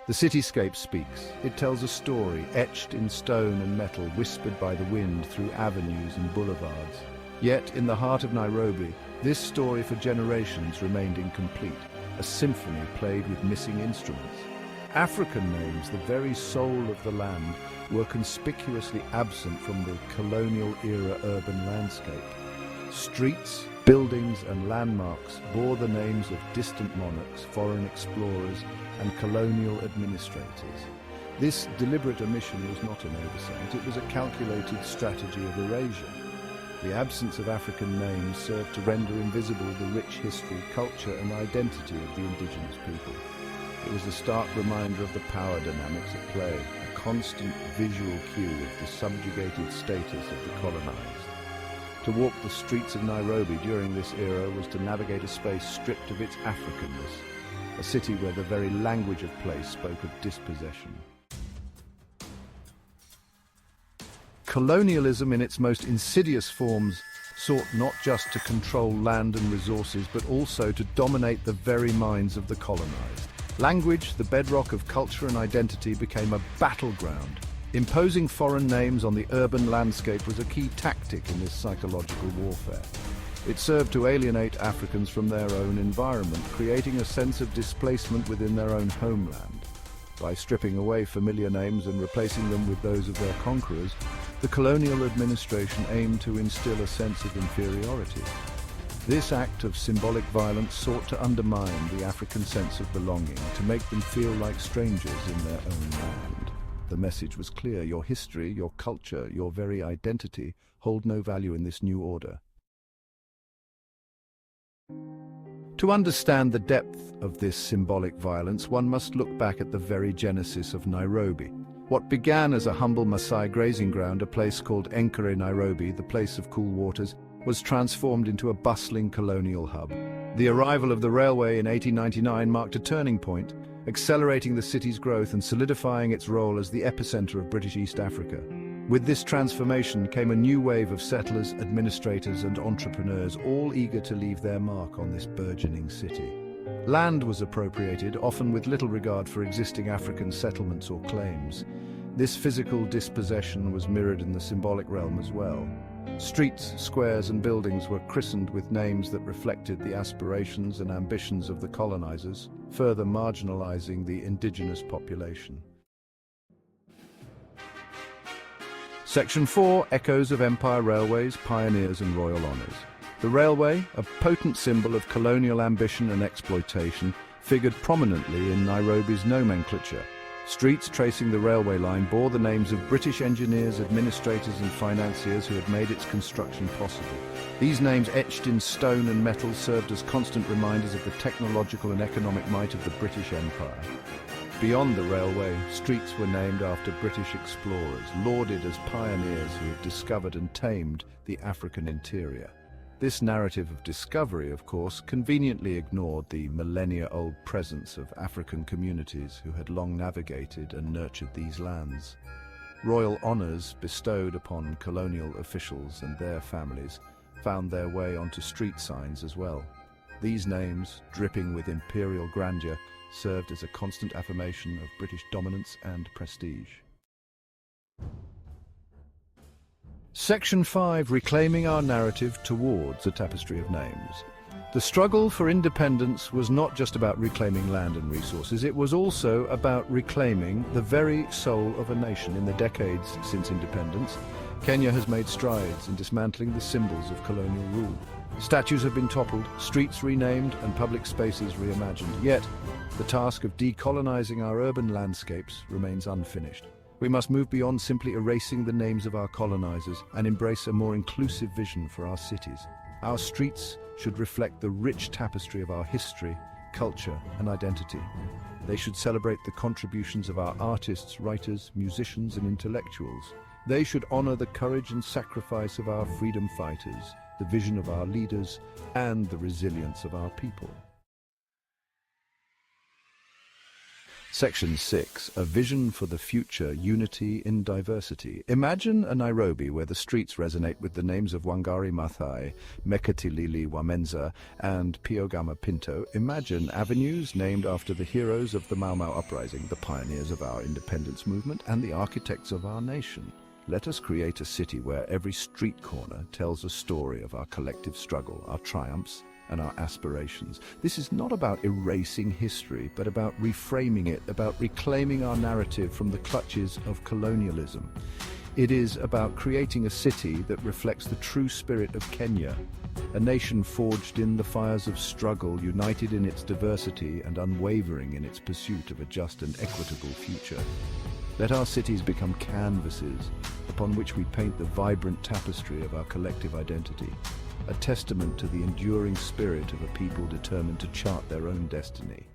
The cityscape speaks. It tells a story, etched in stone and metal, whispered by the wind through avenues and boulevards. Yet, in the heart of Nairobi, this story for generations remained incomplete, a symphony played with missing instruments. African names, the very soul of the land, were conspicuously absent from the colonial-era urban landscape. Streets, buildings and landmarks bore the names of distant monarchs, foreign explorers and colonial administrators. This deliberate omission was not an oversight, it was a calculated strategy of erasure. The absence of African names served to render invisible the rich history, culture and identity of the indigenous people. It was a stark reminder of the power dynamics at play, a constant visual cue of the subjugated status of the colonized. To walk the streets of Nairobi during this era was to navigate a space stripped of its Africanness, a city where the very language of place spoke of dispossession. Colonialism in its most insidious forms sought not just to control land and resources, but also to dominate the very minds of the colonized. Language, the bedrock of culture and identity, became a battleground. Imposing foreign names on the urban landscape was a key tactic in this psychological warfare. It served to alienate Africans from their own environment, creating a sense of displacement within their own homeland. By stripping away familiar names and replacing them with those of their conquerors, the colonial administration aimed to instill a sense of inferiority. This act of symbolic violence sought to undermine the African sense of belonging, to make them feel like strangers in their own land. The message was clear: your history, your culture, your very identity hold no value in this new order. To understand the depth of this symbolic violence, one must look back at the very genesis of Nairobi. What began as a humble Maasai grazing ground, a place called Enkere Nairobi, the place of cool waters, was transformed into a bustling colonial hub. The arrival of the railway in 1899 marked a turning point, accelerating the city's growth and solidifying its role as the epicenter of British East Africa. With this transformation came a new wave of settlers, administrators and entrepreneurs, all eager to leave their mark on this burgeoning city. Land was appropriated, often with little regard for existing African settlements or claims. This physical dispossession was mirrored in the symbolic realm as well. Streets, squares and buildings were christened with names that reflected the aspirations and ambitions of the colonizers, further marginalizing the indigenous population. Section 4, Echoes of Empire Railways, Pioneers and Royal Honours. The railway, a potent symbol of colonial ambition and exploitation, figured prominently in Nairobi's nomenclature. Streets tracing the railway line bore the names of British engineers, administrators and financiers who had made its construction possible. These names, etched in stone and metal, served as constant reminders of the technological and economic might of the British Empire. Beyond the railway, streets were named after British explorers, lauded as pioneers who had discovered and tamed the African interior. This narrative of discovery, of course, conveniently ignored the millennia-old presence of African communities who had long navigated and nurtured these lands. Royal honours bestowed upon colonial officials and their families found their way onto street signs as well. These names, dripping with imperial grandeur, served as a constant affirmation of British dominance and prestige. Section 5, Reclaiming Our Narrative Towards a Tapestry of Names. The struggle for independence was not just about reclaiming land and resources, it was also about reclaiming the very soul of a nation. In the decades since independence, Kenya has made strides in dismantling the symbols of colonial rule. Statues have been toppled, streets renamed, and public spaces reimagined. Yet, the task of decolonizing our urban landscapes remains unfinished. We must move beyond simply erasing the names of our colonizers and embrace a more inclusive vision for our cities. Our streets should reflect the rich tapestry of our history, culture, and identity. They should celebrate the contributions of our artists, writers, musicians, and intellectuals. They should honor the courage and sacrifice of our freedom fighters, the vision of our leaders, and the resilience of our people. Section 6, a vision for the future, unity in diversity. Imagine a Nairobi where the streets resonate with the names of Wangari Maathai, Mekatilili Wamenza, and Piogama Pinto. Imagine avenues named after the heroes of the Mau Mau uprising, the pioneers of our independence movement, and the architects of our nation. Let us create a city where every street corner tells a story of our collective struggle, our triumphs, and our aspirations. This is not about erasing history, but about reframing it, about reclaiming our narrative from the clutches of colonialism. It is about creating a city that reflects the true spirit of Kenya, a nation forged in the fires of struggle, united in its diversity and unwavering in its pursuit of a just and equitable future. Let our cities become canvases upon which we paint the vibrant tapestry of our collective identity, a testament to the enduring spirit of a people determined to chart their own destiny.